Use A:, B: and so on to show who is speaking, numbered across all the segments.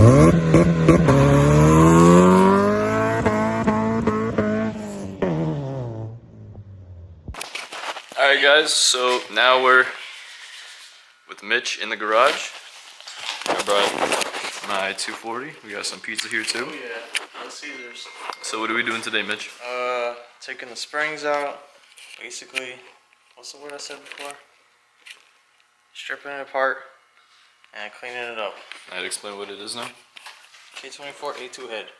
A: Alright guys, so now we're with Mitch in the garage. I brought my 240. We got some pizza here too.
B: Oh yeah, let's see Caesars.
A: So what are we doing today, Mitch?
B: Taking the springs out. Basically, what's the word I said before? Stripping it apart and cleaning it up.
A: I'd explain what it is now.
B: K24A2 head. Is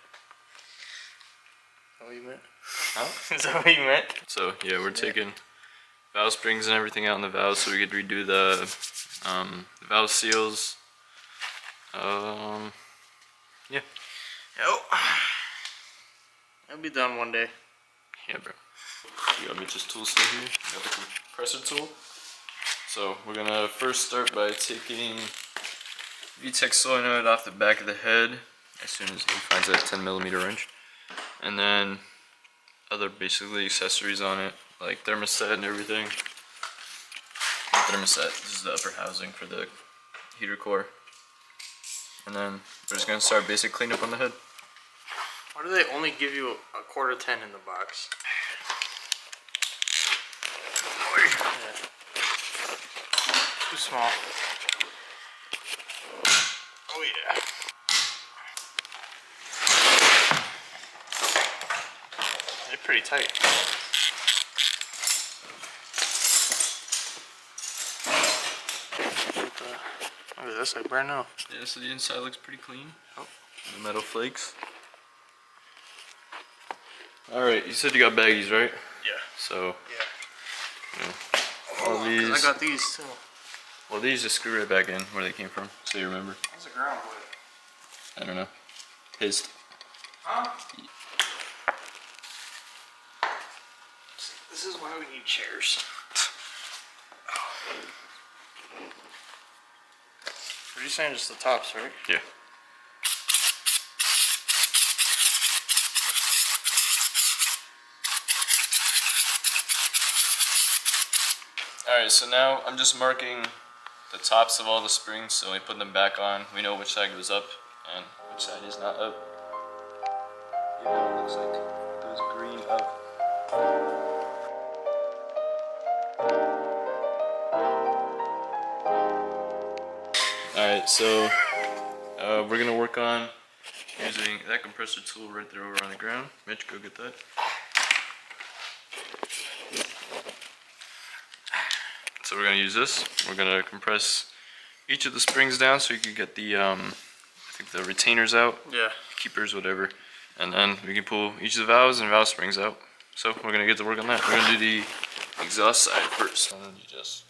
B: that what you meant?
A: Huh?
B: Is that what you meant?
A: So yeah, we're taking valve springs and everything out in the valves so we could redo the valve seals. Yeah.
B: Yo. It'll be done one day.
A: Yeah, bro. We got Mitch's tools still here. We got the compressor tool. So we're gonna first start by taking VTEC solenoid off the back of the head as soon as he finds that 10mm wrench, and then other basically accessories on it like thermostat and everything. Thermostat. This is the upper housing for the heater core, and then we're just gonna start basic cleanup on the head.
B: Why do they only give you a quarter 10 in the box? Yeah. Too small. Oh yeah. They're pretty tight. Look at this, like brand new.
A: Yeah, so the inside looks pretty clean. Oh, the metal flakes. Alright, you said you got baggies, right?
B: Yeah.
A: So,
B: yeah.
A: All these.
B: I got these too.
A: Well, these just screw right back in where they came from, so you remember.
B: What's the ground with?
A: I don't know. Hissed.
B: Huh? This is why we need chairs. What are you saying? Just the tops, right?
A: Yeah. Alright, so now I'm just marking the tops of all the springs, so when we put them back on, we know which side goes up and which side is not up. Even though it looks like it goes green up. Alright, so we're gonna work on using that compressor tool right there over on the ground. Mitch, go get that. So we're gonna use this. We're gonna compress each of the springs down so you can get the I think the retainers out.
B: Yeah.
A: Keepers, whatever. And then we can pull each of the valves and valve springs out. So we're gonna get to work on that. We're gonna do the exhaust side first. And then you just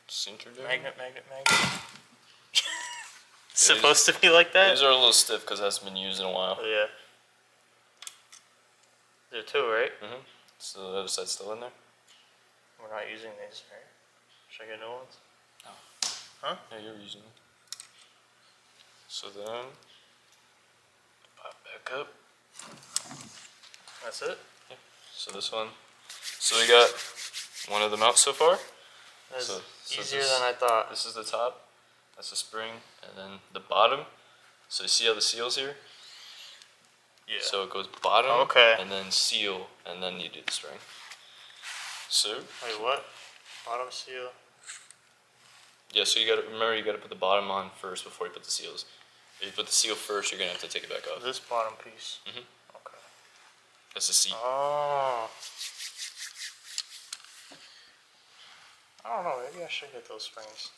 A: center down.
B: Magnet. It's supposed to be like that?
A: These are a little stiff because it hasn't been used in a while.
B: Oh, yeah. There are two, right?
A: Mm-hmm. So the other side's still in there?
B: We're not using these, right? Should I get new ones?
A: No.
B: Huh?
A: Yeah, you're using them. So then, pop back up.
B: That's it?
A: Yeah. So this one. So we got one of them out so far.
B: That's
A: so
B: easier
A: this,
B: than I thought.
A: This is the top. That's the spring. And then the bottom. So you see how the seal's here?
B: Yeah.
A: So it goes bottom,
B: okay,
A: and then seal, and then you do the spring. So.
B: Wait, what? Bottom seal?
A: Yeah, so you gotta remember you gotta put the bottom on first before you put the seals. If you put the seal first, you're gonna have to take it back off.
B: This bottom piece?
A: Mm-hmm.
B: Okay.
A: That's the seat.
B: Oh. I don't know, maybe I should get those springs.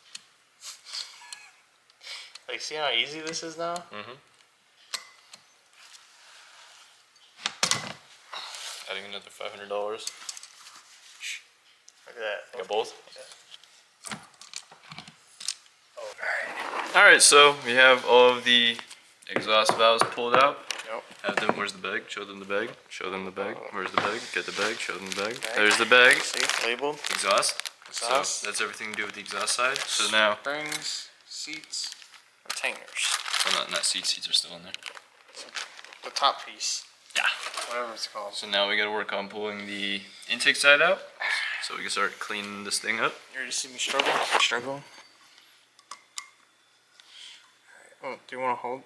B: Like, see how easy this is now?
A: Mm-hmm. Adding another $500.
B: Look at that.
A: Got both?
B: Yeah. Oh.
A: Alright, so we have all of the exhaust valves pulled out.
B: Yep.
A: Have them, where's the bag? Show them the bag. Show them the bag. Where's the bag? Get the bag. Show them the bag. There's the bag.
B: See, labeled.
A: Exhaust.
B: Exhaust.
A: So that's everything to do with the exhaust side. So now,
B: Springs, seats, retainers.
A: well, not seats. Seats are still in there.
B: The top piece.
A: Yeah.
B: Whatever it's called.
A: So now we gotta work on pulling the intake side out. So we can start cleaning this thing up.
B: You ready to see me struggle? Struggling. Oh, do you want to hold?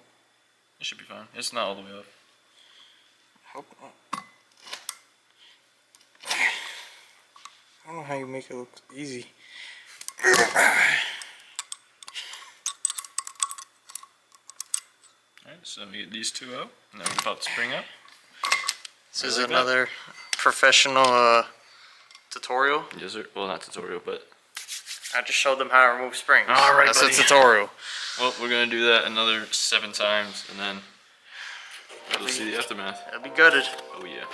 A: It should be fine. It's not all the way up.
B: Hope not. I don't know how you make it look easy.
A: Alright, so we get these two out, and then we pop the spring up.
B: This is another professional tutorial.
A: Yes, sir. Well, not tutorial, but...
B: I just showed them how to remove springs.
A: Alright,
B: that's
A: buddy.
B: a tutorial.
A: Well, we're gonna do that another 7 times, and then we'll see the aftermath.
B: It'll be gutted.
A: Oh yeah.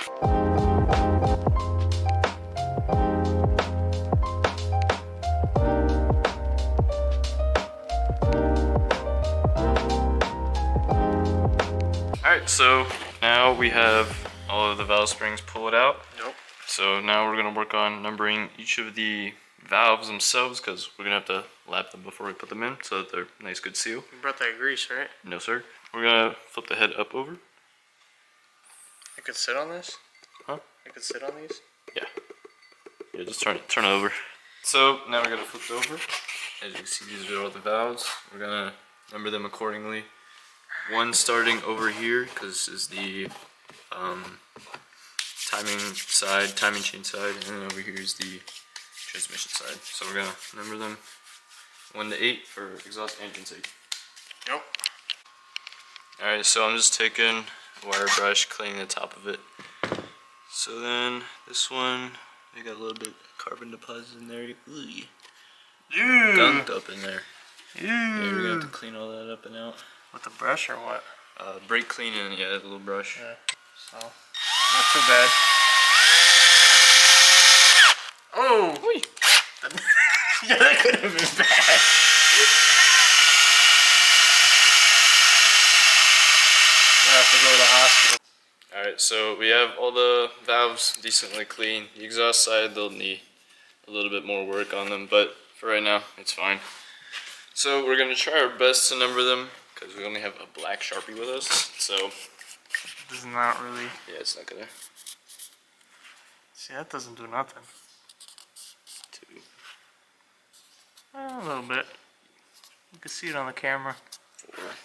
A: Alright, so now we have all of the valve springs pulled out.
B: Nope.
A: So now we're gonna work on numbering each of the valves themselves, because we're gonna have to lap them before we put them in so that they're nice good seal.
B: You brought that grease, right?
A: No sir. We're gonna flip the head up over.
B: I could sit on this?
A: Huh?
B: I could sit on these?
A: Yeah. Yeah, just turn it over. So now we're gonna flip it over. As you can see, these are all the valves. We're gonna number them accordingly. One starting over here, because this is the timing chain side, and then over here is the transmission side. So we're gonna number them 1 to 8 for exhaust and intake.
B: Yep.
A: Alright, so I'm just taking a wire brush, cleaning the top of it. So then this one, we got a little bit of carbon deposits in there. Ooh, gunked up in there. Yeah, we're gonna have to clean all that up and out.
B: With a brush or what?
A: Brake cleaning, yeah, a little brush.
B: Yeah. So, not too bad. Oh!
A: Whee.
B: Yeah, that could have been bad. I have to go to the hospital.
A: Alright, so we have all the valves decently clean. The exhaust side, they'll need a little bit more work on them, but for right now, it's fine. So we're gonna try our best to number them, because we only have a black Sharpie with us, so...
B: This is not really...
A: Yeah, it's not gonna...
B: See, that doesn't do nothing.
A: 2,
B: A little bit. You can see it on the camera.
A: 4,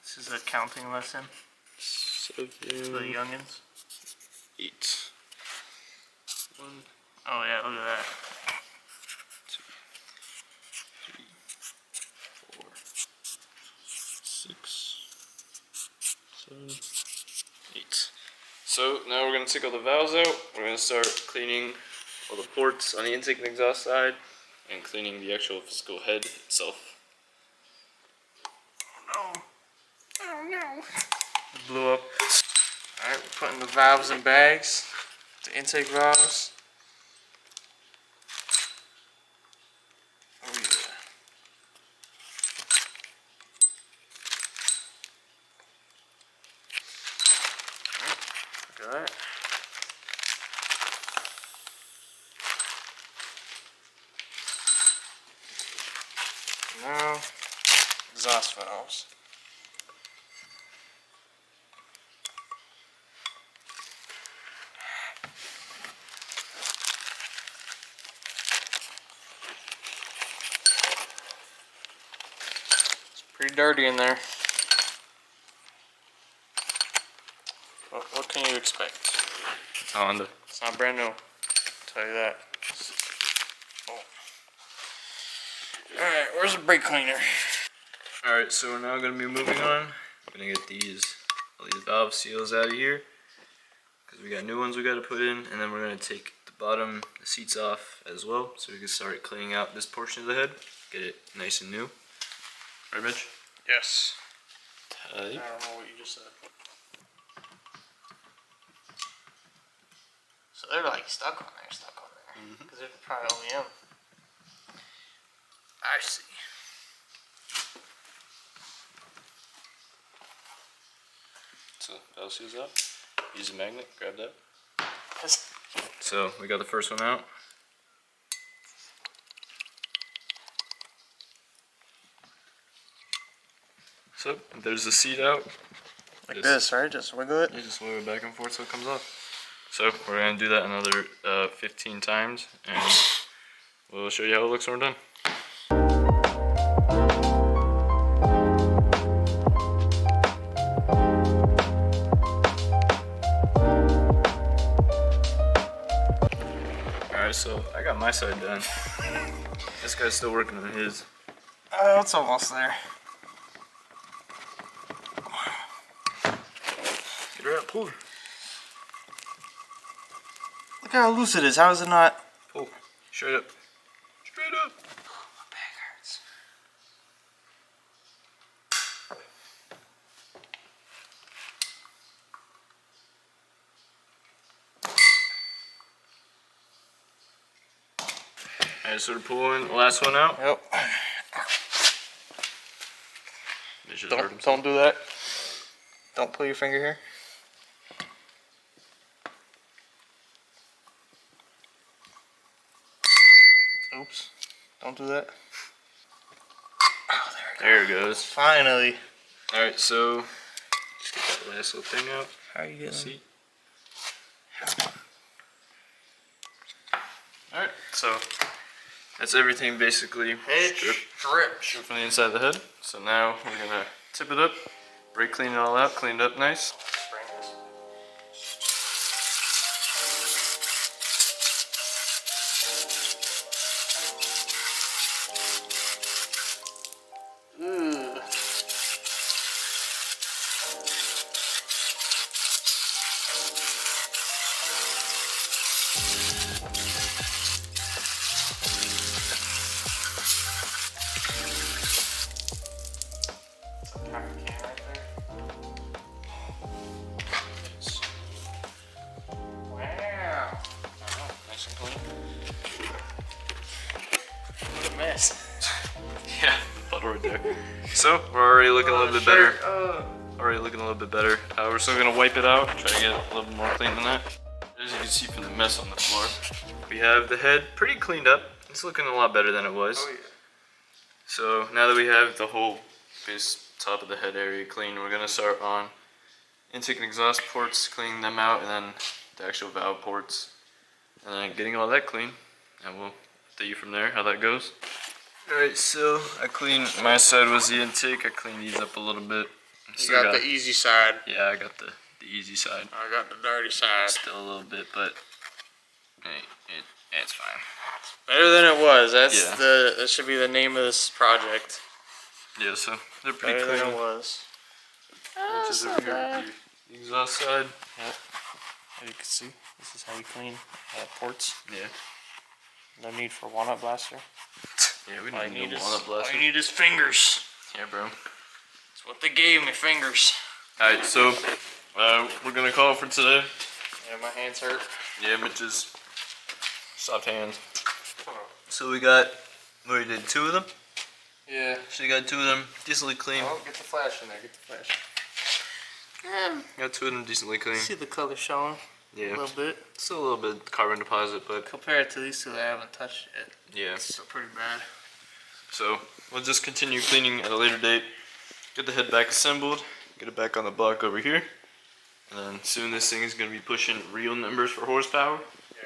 B: This is a counting lesson
A: 7,
B: for the youngins.
A: 8. 1,
B: Oh yeah, look at that.
A: 2, 3, 4, 6, 7, 8. So now we're going to take all the valves out. We're going to start cleaning all the ports on the intake and exhaust side, and cleaning the actual physical head itself.
B: Oh no. Oh no. It blew up. Alright, we're putting the valves in bags. The intake valves. Oh yeah. Look at that. Now, exhaust valves. It's pretty dirty in there. What can you expect?
A: Honda.
B: It's not brand new, I'll tell you that. Oh. Alright, where's the brake cleaner?
A: Alright, so we're now going to be moving on. We're going to get all these valve seals out of here, because we got new ones we got to put in, and then we're going to take the seats off as well, so we can start cleaning out this portion of the head, get it nice and new. Right, Mitch?
B: Yes.
A: Tight.
B: I don't know what you just said. So they're like stuck on there, because they're probably only them. I see.
A: So valve seals up. Use a magnet, grab that. So we got the first one out. So there's the seat out.
B: Like this, right? Just wiggle it?
A: You just wiggle it back and forth so it comes off. So we're going to do that another 15 times, and we'll show you how it looks when we're done. so I got my side done. This guy's still working on his.
B: Oh, it's almost there.
A: Get her out, pull her.
B: Look how loose it is. How is it not?
A: Pull. Straight up. Straight up.
B: My back hurts.
A: Alright, so we're pulling the last one out.
B: Yep.
A: Mitch just hurt himself.
B: Don't do that. Don't pull your finger here. Oops. Don't do that. Oh,
A: There it goes.
B: Finally.
A: Alright, so just get that last little thing out.
B: How are you getting?
A: See? Alright, so that's everything basically stripped from the inside of the head. So now we're gonna tip it up, brake clean it all out, clean it up nice.
B: Wow.
A: Nice and clean.
B: What a mess.
A: Yeah, puddle right there. So we're already looking a little bit better. Already looking a little bit better. We're still gonna wipe it out, try to get it a little bit more clean than that. As you can see from the mess on the floor, we have the head pretty cleaned up. It's looking a lot better than it was.
B: Oh yeah.
A: So now that we have the whole base top of the head area clean, we're gonna start on intake and exhaust ports, cleaning them out, and then the actual valve ports, and then getting all that clean, and we'll update you from there how that goes. Alright, so I cleaned, my side was the intake. I cleaned these up a little bit.
B: You got the easy side.
A: Yeah, I got the easy side.
B: I got the dirty side.
A: Still a little bit, but hey, it's fine.
B: Better than it was. That's
A: Yeah.
B: that should be the name of this project.
A: Yeah, so they're pretty
B: Better
A: clean.
B: than it was.
A: Which is over here with the exhaust side.
B: Yep. As you can see, this is how you clean ports.
A: Yeah.
B: No need for walnut blaster.
A: Yeah, we
B: All you
A: need
B: need
A: a
B: is
A: walnut blaster.
B: all you need is fingers.
A: Yeah, bro.
B: That's what they gave me, fingers.
A: Alright, so we're gonna call it for today.
B: Yeah, my hands hurt.
A: Yeah, Mitch's soft hands. So we got, what we did, 2 of them?
B: Yeah.
A: So you got 2 of them decently clean.
B: Oh, get the flash in there. Get the flash.
A: Got 2 of them decently clean.
B: See the color showing
A: Yeah.
B: a little bit.
A: Still a little bit carbon deposit, but
B: Compared to these two that I haven't touched yet,
A: yeah.
B: it's still pretty bad.
A: So we'll just continue cleaning at a later date. Get the head back assembled, get it back on the block over here. And then soon this thing is going to be pushing real numbers for horsepower.
B: Yeah,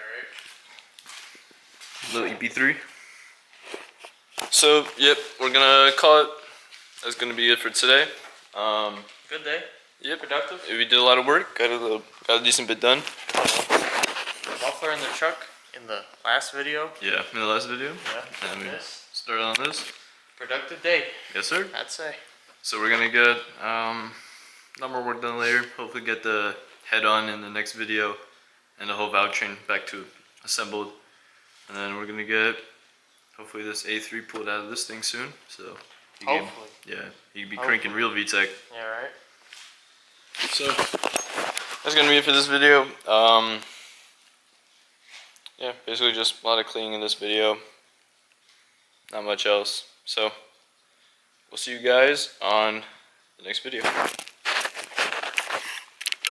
B: right.
A: Little EP3. So, yep, we're going to call it. That's going to be it for today.
B: Good day.
A: Yep, productive. We did a lot of work, got a decent bit done.
B: Muffler in the truck in the last video.
A: Yeah, in the last video.
B: Yeah.
A: And we
B: This.
A: started on this.
B: Productive day,
A: Yes, sir.
B: I'd say.
A: So we're gonna get not more work done later. Hopefully get the head on in the next video and the whole valve train back to assembled. And then we're gonna get hopefully this A3 pulled out of this thing soon. So you can,
B: Hopefully.
A: yeah, you can be cranking real VTEC.
B: Yeah, right.
A: So that's gonna be it for this video. Yeah, basically just a lot of cleaning in this video. Not much else. So we'll see you guys on the next video.